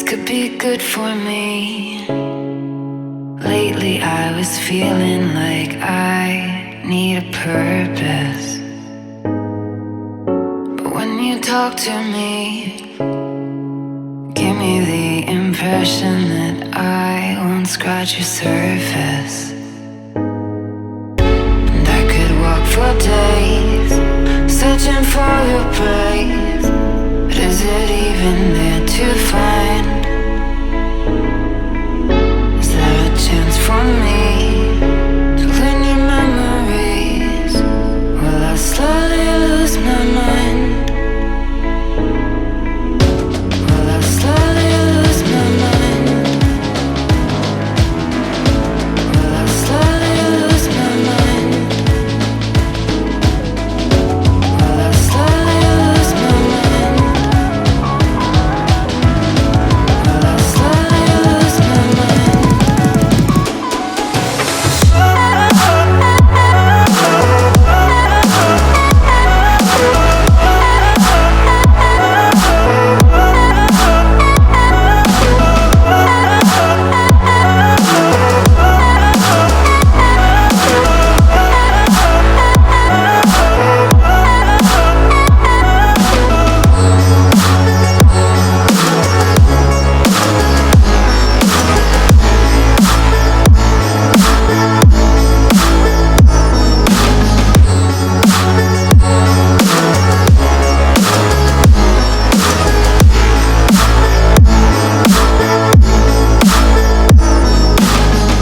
could be good for me. Lately I was feeling like I need a purpose. But when you talk to me, give me the impression that I won't scratch your surface. And I could walk for days, searching for your praise. But is it even there to find? Is there a chance for me to learn your memories? Will I slowly lose my mind? Will I slowly lose my mind? Will I slowly lose my mind? Will I slowly lose my mind? Will I slowly lose my mind?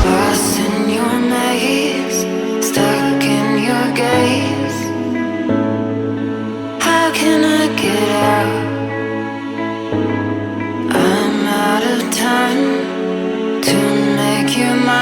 Lost in your maze, stuck in your gaze. How can I get out? I'm out of time to make you mine.